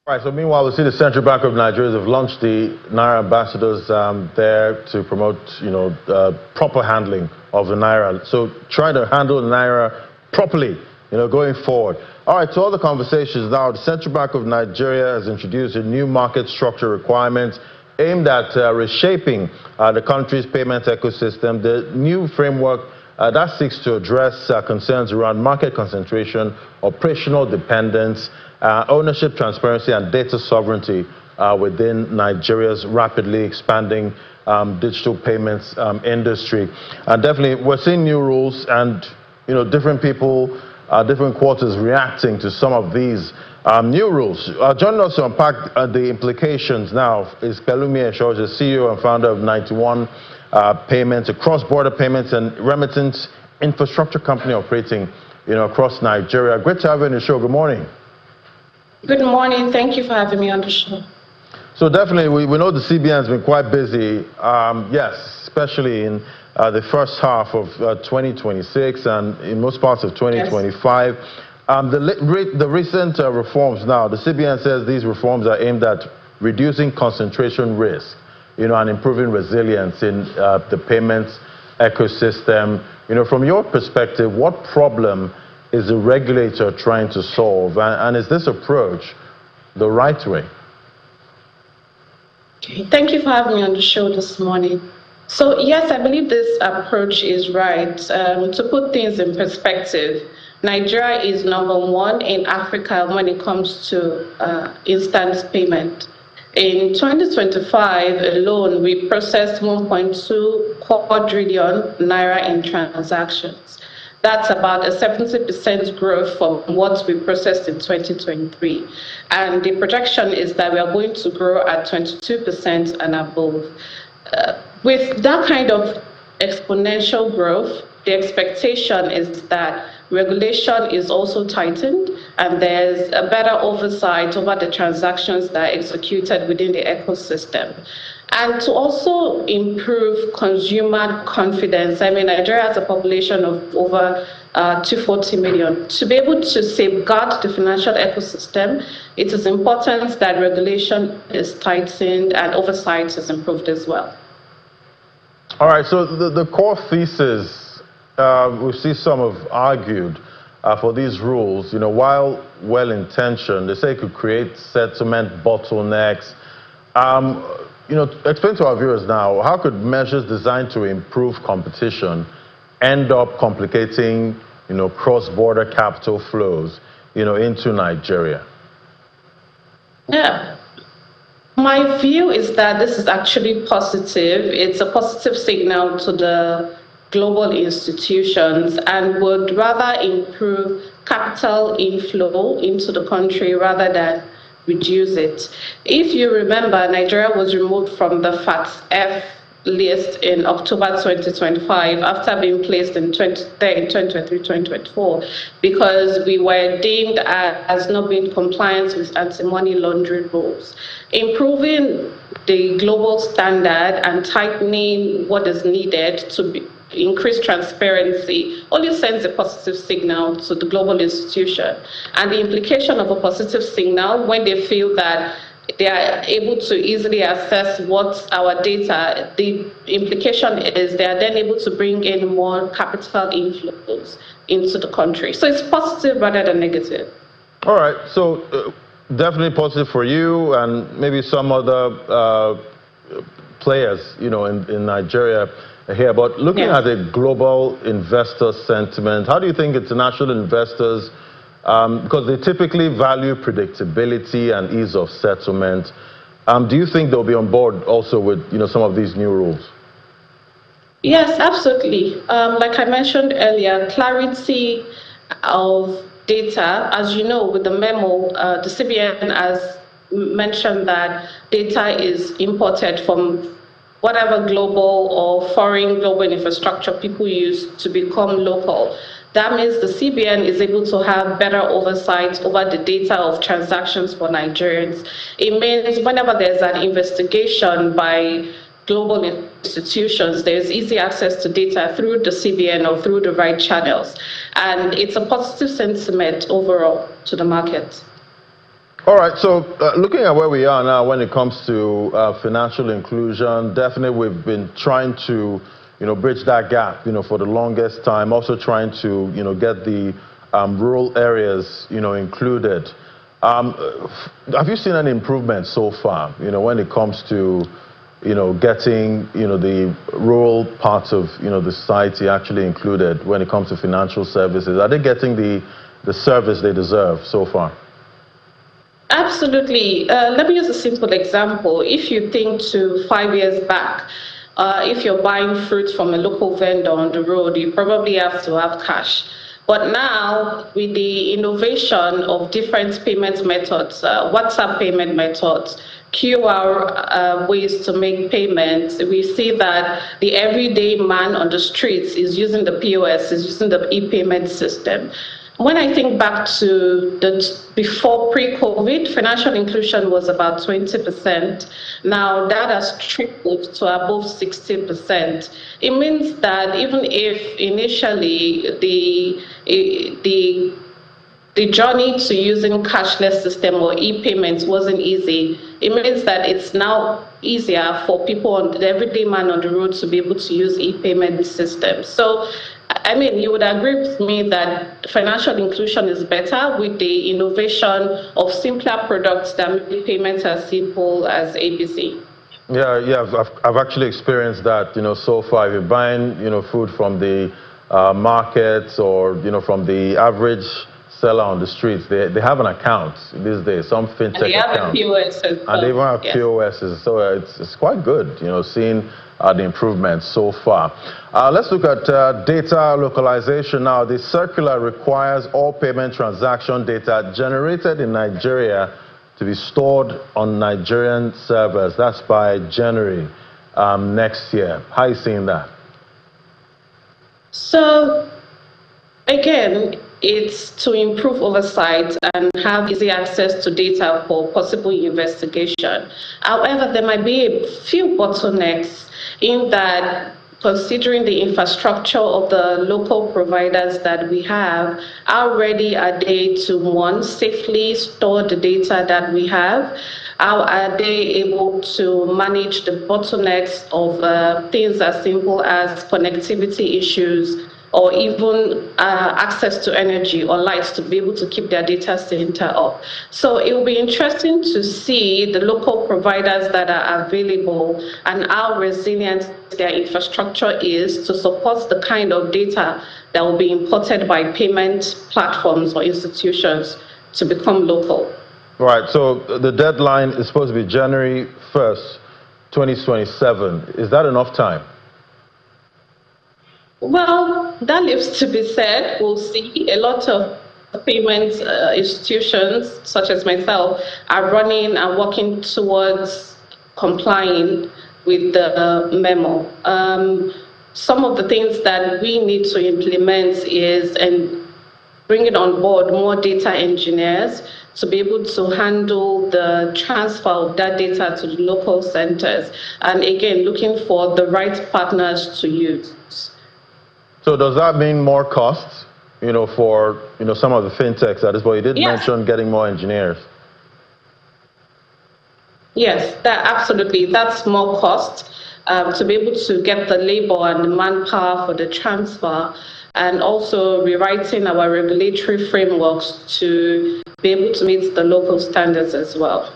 Right, so meanwhile, we see the Central Bank of Nigeria have launched the Naira ambassadors there to promote, proper handling of the Naira. So try to handle the Naira properly, going forward. All right, to all the conversations now, the Central Bank of Nigeria has introduced a new market structure requirement aimed at reshaping the country's payment ecosystem. The new framework that seeks to address concerns around market concentration, operational dependence, ownership transparency, and data sovereignty within Nigeria's rapidly expanding digital payments industry. And definitely, we're seeing new rules and, different people, different quarters reacting to some of these new rules. Joining us to unpack the implications now is Pelumi Esho, the CEO and founder of 91 Payments, a cross-border payments and remittance infrastructure company operating, across Nigeria. Great to have you on the show. Good morning. Good morning. Thank you for having me on the show. So definitely, we know the CBN has been quite busy, yes, especially in the first half of 2026 and in most parts of 2025. Yes. The recent reforms now, the CBN says these reforms are aimed at reducing concentration risk, and improving resilience in the payments ecosystem. From your perspective, what problem is the regulator trying to solve? And is this approach the right way? Okay, thank you for having me on the show this morning. So yes, I believe this approach is right. To put things in perspective, Nigeria is #1 in Africa when it comes to instant payment. In 2025 alone, we processed 1.2 quadrillion naira in transactions. That's about a 70% growth from what we processed in 2023. And the projection is that we are going to grow at 22% and above. With that kind of exponential growth, the expectation is that regulation is also tightened and there's a better oversight over the transactions that are executed within the ecosystem. And to also improve consumer confidence, Nigeria has a population of over 240 million. To be able to safeguard the financial ecosystem, it is important that regulation is tightened and oversight is improved as well. All right, so the core thesis, we see some have argued for these rules, while well-intentioned, they say it could create settlement bottlenecks. Explain to our viewers now, how could measures designed to improve competition end up complicating, cross-border capital flows, into Nigeria? Yeah. My view is that this is actually positive. It's a positive signal to the global institutions and would rather improve capital inflow into the country rather than reduce it. If you remember, Nigeria was removed from the FATF list in October 2025 after being placed in 2023-2024 because we were deemed as not being compliant with anti-money laundering rules. Improving the global standard and tightening what is needed to increase transparency only sends a positive signal to the global institution. And the implication of a positive signal when they feel that they are able to easily assess what's our data, the implication is they are then able to bring in more capital inflows into the country. So it's positive rather than negative. All right, so definitely positive for you and maybe some other players, in Nigeria here. But looking at the global investor sentiment, how do you think international investors, because they typically value predictability and ease of settlement, do you think they'll be on board also with some of these new rules? Yes, absolutely. Like I mentioned earlier, clarity of data, as you know, with the memo, the CBN has mentioned that data is imported from whatever global or foreign global infrastructure people use to become local. That means the CBN is able to have better oversight over the data of transactions for Nigerians. It means whenever there's an investigation by global institutions, there's easy access to data through the CBN or through the right channels. And it's a positive sentiment overall to the market. All right, so looking at where we are now when it comes to financial inclusion, definitely we've been trying to, bridge that gap, for the longest time, also trying to, get the rural areas, included. Have you seen any improvement so far, when it comes to, getting, the rural parts of, the society actually included when it comes to financial services? Are they getting the service they deserve so far? Absolutely. Let me use a simple example. If you think to 5 years back, if you're buying fruit from a local vendor on the road, you probably have to have cash. But now, with the innovation of different payment methods, WhatsApp payment methods, QR ways to make payments, we see that the everyday man on the streets is using the POS, is using the e-payment system. When I think back to before pre-COVID, financial inclusion was about 20%. Now that has tripled to above 60%. It means that even if initially the journey to using cashless system or e-payments wasn't easy, it means that it's now easier for people on the everyday man on the road to be able to use e-payment systems. So, I mean, you would agree with me that financial inclusion is better with the innovation of simpler products that make payments as simple as ABC. Yeah, I've actually experienced that, so far. If you're buying, food from the markets or, from the average seller on the streets, they have an account these days, some fintech account. And they have a POS as well. And they even have POSs, so it's quite good, seeing the improvements so far. Let's look at data localization now. The circular requires all payment transaction data generated in Nigeria to be stored on Nigerian servers. That's by January next year. How are you seeing that? So, again, it's to improve oversight and have easy access to data for possible investigation. However, there might be a few bottlenecks in that, considering the infrastructure of the local providers that we have, how ready are they to, one, safely store the data that we have? How are they able to manage the bottlenecks of things as simple as connectivity issues, or even access to energy or lights to be able to keep their data center up? So it will be interesting to see the local providers that are available and how resilient their infrastructure is to support the kind of data that will be imported by payment platforms or institutions to become local. Right, so the deadline is supposed to be January 1st, 2027. Is that enough time? Well, that leaves to be said. We'll see. A lot of payment institutions, such as myself, are running and working towards complying with the memo. Some of the things that we need to implement is bringing on board more data engineers to be able to handle the transfer of that data to the local centers. And again, looking for the right partners to use. So does that mean more costs, for, some of the fintechs at this point? You did mention getting more engineers. Yes, absolutely. That's more cost to be able to get the labor and the manpower for the transfer, and also rewriting our regulatory frameworks to be able to meet the local standards as well.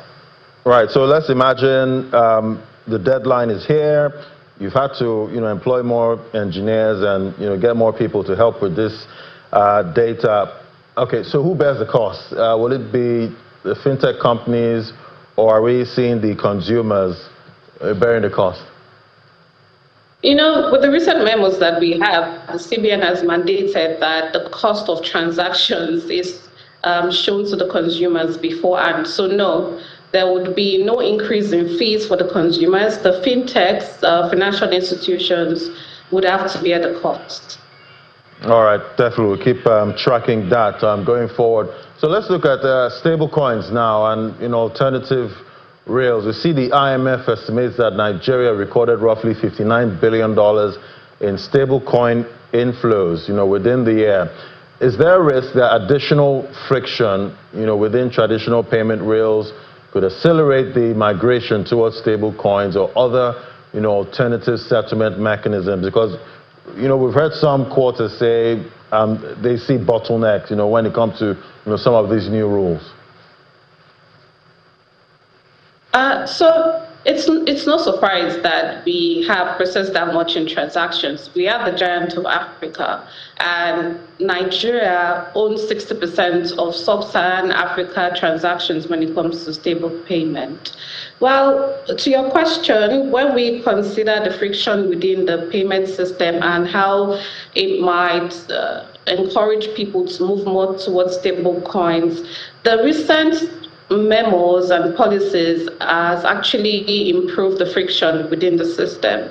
Right. So let's imagine the deadline is here. You've had to, employ more engineers and, get more people to help with this data. Okay, so who bears the cost? Will it be the fintech companies, or are we seeing the consumers bearing the cost? With the recent memos that we have, the CBN has mandated that the cost of transactions is shown to the consumers beforehand. So no, there would be no increase in fees for the consumers. The fintechs, financial institutions, would have to bear the cost. All right, definitely. We'll keep tracking that going forward. So let's look at stable coins now and alternative rails. We see the IMF estimates that Nigeria recorded roughly $59 billion in stable coin inflows, within the year. is there a risk that additional friction, within traditional payment rails could accelerate the migration towards stable coins or other, alternative settlement mechanisms? Because, we've heard some quarters say they see bottlenecks, when it comes to, some of these new rules. So it's no surprise that we have processed that much in transactions. We are the giant of Africa, and Nigeria owns 60% of sub-Saharan Africa transactions when it comes to stable payment. Well, to your question, when we consider the friction within the payment system and how it might encourage people to move more towards stable coins, the recent memos and policies has actually improved the friction within the system.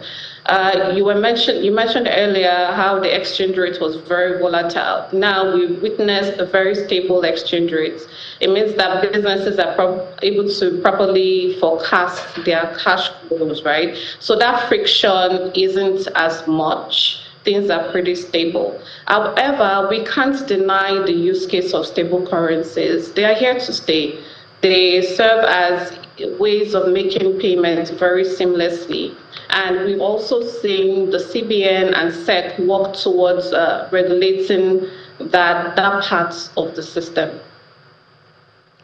You mentioned earlier how the exchange rate was very volatile. Now we've witnessed a very stable exchange rate. It means that businesses are able to properly forecast their cash flows, right? So that friction isn't as much. Things are pretty stable. However, we can't deny the use case of stable currencies. They are here to stay. They serve as ways of making payments very seamlessly. And we've also seen the CBN and SEC work towards regulating that part of the system.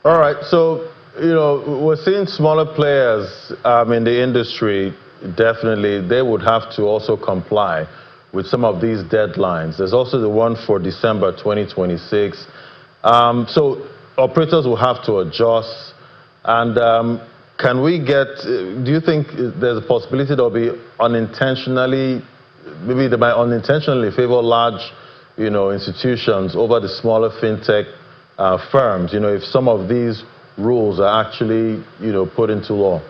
All right, so, we're seeing smaller players in the industry, definitely, they would have to also comply with some of these deadlines. There's also the one for December 2026. So operators will have to adjust. And can we do you think there's a possibility there'll be maybe they might unintentionally favor large, institutions over the smaller fintech firms, if some of these rules are actually, put into law?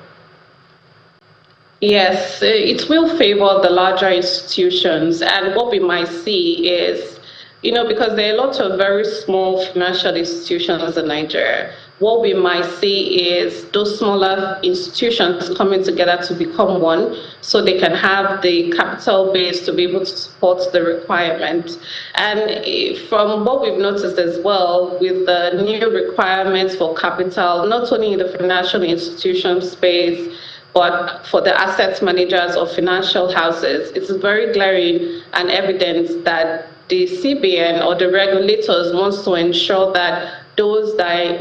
Yes, it will favor the larger institutions. And what we might see is, because there are a lot of very small financial institutions in Nigeria, what we might see is those smaller institutions coming together to become one so they can have the capital base to be able to support the requirement. And from what we've noticed as well, with the new requirements for capital, not only in the financial institution space, but for the asset managers of financial houses, it's very glaring and evident that the CBN or the regulators wants to ensure that those that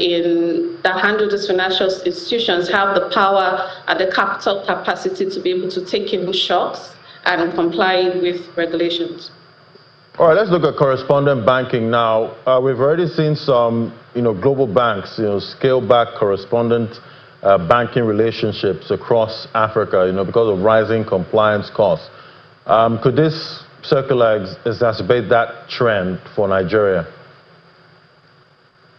handle these financial institutions have the power and the capital capacity to be able to take in shocks and comply with regulations. All right, let's look at correspondent banking now. We've already seen some, global banks, scale back correspondent banking relationships across Africa, because of rising compliance costs. Could this circular exacerbate that trend for Nigeria?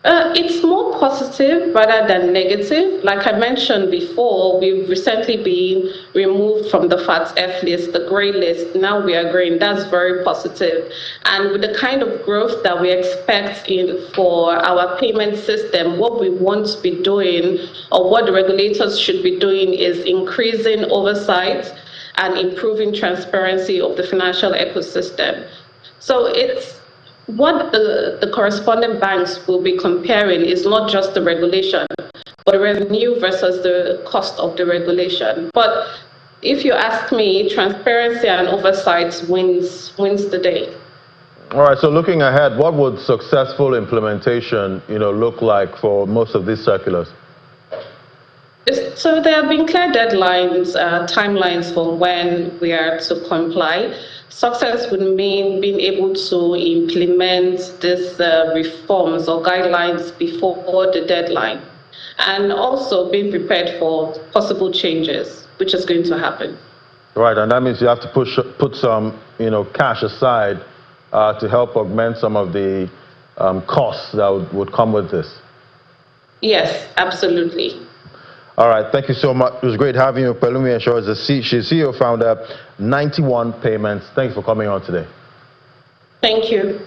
It's more positive rather than negative. Like I mentioned before, we've recently been removed from the FATF list, the grey list. Now we are green. That's very positive. And with the kind of growth that we expect for our payment system, what we want to be doing, or what the regulators should be doing, is increasing oversight and improving transparency of the financial ecosystem. So what the correspondent banks will be comparing is not just the regulation, but the revenue versus the cost of the regulation. But if you ask me, transparency and oversight wins the day. All right, so looking ahead, what would successful implementation, look like for most of these circulars? So there have been clear deadlines, timelines for when we are to comply. Success would mean being able to implement these reforms or guidelines before the deadline, and also being prepared for possible changes, which is going to happen. Right, and that means you have to put some, cash aside to help augment some of the costs that would come with this. Yes, absolutely. All right, thank you so much. It was great having you. Pelumi Esho is she's CEO founder, 91 Payments. Thanks for coming on today. Thank you.